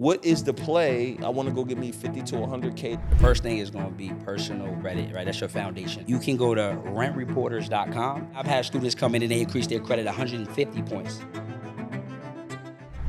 What is the play? I want to go get me 50 to 100K. The first thing is going to be personal credit, right? That's your foundation. You can go to rentreporters.com. I've had students come in and they increase their credit 150 points.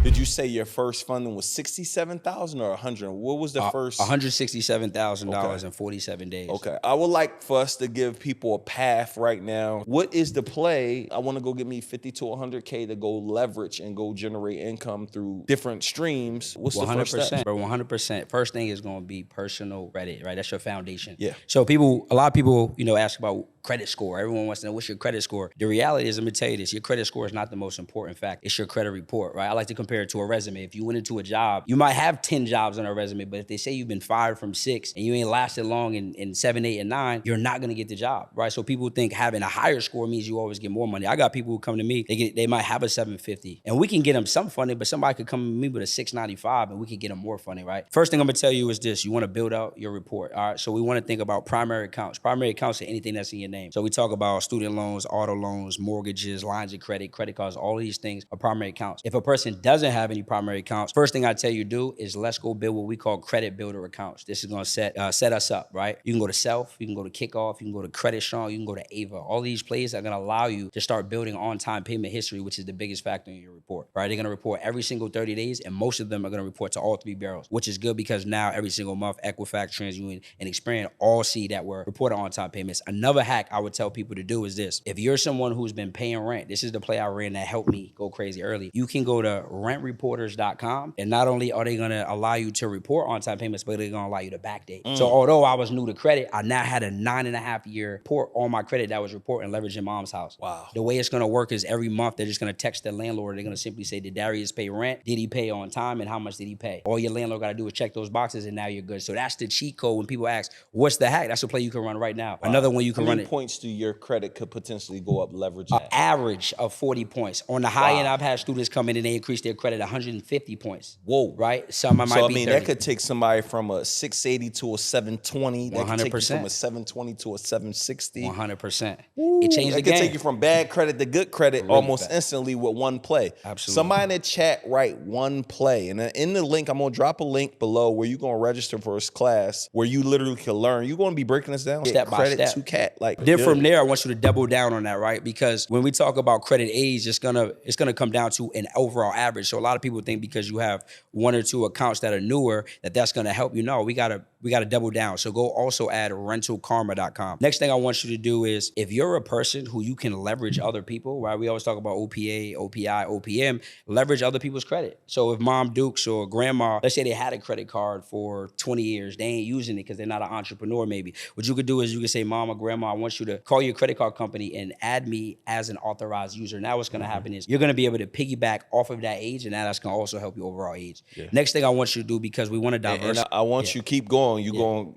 Did you say your first funding was 67,000 or 100? What was the first? $167,000 in 47 days. Okay. I would like for us to give people a path right now. What is the play? I want to go get me 50 to 100K to go leverage and go generate income through different streams. What's the first step? Bro, 100%. First thing is going to be personal credit, right? That's your foundation. Yeah. So a lot of people, ask about credit score. Everyone wants to know, what's your credit score? The reality is, let me tell you this, your credit score is not the most important fact. It's your credit report, right? I like to compare it to a resume. If you went into a job, you might have 10 jobs on a resume, but if they say you've been fired from 6 and you ain't lasted long in 7, 8, and 9, you're not gonna get the job, right? So people think having a higher score means you always get more money. I got people who come to me, they might have a 750, and we can get them some funding, but somebody could come to me with a 695 and we can get them more funding, right? First thing I'm gonna tell you is this, you wanna build out your report, all right? So we wanna think about primary accounts. Primary accounts are anything that's in your name. So we talk about student loans, auto loans, mortgages, lines of credit, credit cards, all of these things are primary accounts. If a person doesn't have any primary accounts, first thing I tell you to do is let's go build what we call credit builder accounts. This is gonna set us up, right? You can go to Self, you can go to Kickoff, you can go to Credit Strong, you can go to Ava. All these places are gonna allow you to start building on-time payment history, which is the biggest factor in your report, right? They're gonna report every single 30 days, and most of them are gonna report to all 3 bureaus, which is good because now every single month, Equifax, TransUnion, and Experian all see that we're reporting on-time payments. Another hack I would tell people to do is this. If you're someone who's been paying rent, this is the play I ran that helped me go crazy early. You can go to rentreporters.com, and not only are they gonna allow you to report on-time payments, but they're gonna allow you to backdate. So although I was new to credit, I now had a 9.5-year report on my credit that was reporting leveraging mom's house. Wow. The way it's gonna work is every month they're just gonna text the landlord. They're gonna simply say, did Darius pay rent? Did he pay on time? And how much did he pay? All your landlord gotta do is check those boxes, and now you're good. So that's the cheat code. When people ask, what's the hack? That's the play you can run right now. Wow. Another one you can run. How many points to your credit could potentially go up leverage An that? average of 40 points. On the high end, I've had students come in and they increase their credit 150 points. Whoa. Right? Some might be 30. That could take somebody from a 680 to a 720. That could take you 100%. from a 720 to a 760. 100%. Ooh, It changed the game. That could take you from bad credit to good credit Really almost bad. instantly with one play. Absolutely. Somebody in the chat write one play. And in the link, I'm going to drop a link below where you're going to register for this class where you literally can learn. You're going to be breaking this down Step by credit step. to cat. Then from there, I want you to double down on that, right? Because when we talk about credit age, it's gonna come down to an overall average. So a lot of people think because you have 1 or 2 accounts that are newer, that's gonna help you. No, we gotta double down. So go also add rentalkarma.com. Next thing I want you to do is, if you're a person who you can leverage other people, right? We always talk about OPA, OPI, OPM, leverage other people's credit. So if Mom Dukes or grandma, let's say they had a credit card for 20 years, they ain't using it because they're not an entrepreneur maybe. What you could do is you could say, Mom or Grandma, I want you to call your credit card company and add me as an authorized user. Now what's gonna happen is you're gonna be able to piggyback off of that age, and now that's gonna also help your overall age. Yeah. Next thing I want you to do, because we wanna diversify. And I want you to keep going.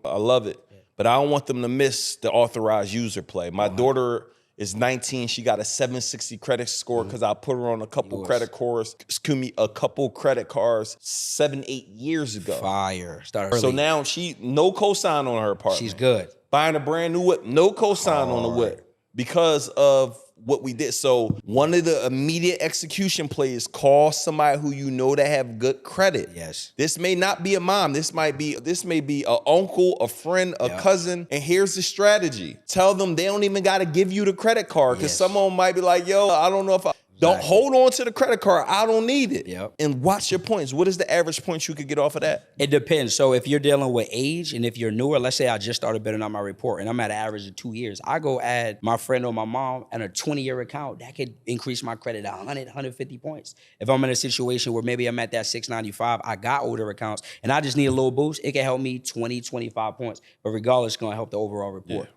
I love it. But I don't want them to miss the authorized user play. My daughter is 19. She got a 760 credit score because I put her on a couple credit cards 7, 8 years ago. Fire. Start early. So now no cosign on her apartment. She's good. Buying a brand new whip, no cosign on the whip because of what we did. So one of the immediate execution plays, call somebody who you know that have good credit. Yes. This may not be a mom. This may be an uncle, a friend, a cousin. And here's the strategy. Tell them they don't even got to give you the credit card because some of them might be like, yo, I don't know if Don't hold on to the credit card. I don't need it. Yep. And watch your points. What is the average points you could get off of that? It depends. So if you're dealing with age and if you're newer, let's say I just started building out my report and I'm at an average of 2 years, I go add my friend or my mom and a 20-year account. That could increase my credit 100, 150 points. If I'm in a situation where maybe I'm at that 695, I got older accounts and I just need a little boost, it can help me 20, 25 points. But regardless, it's going to help the overall report. Yeah.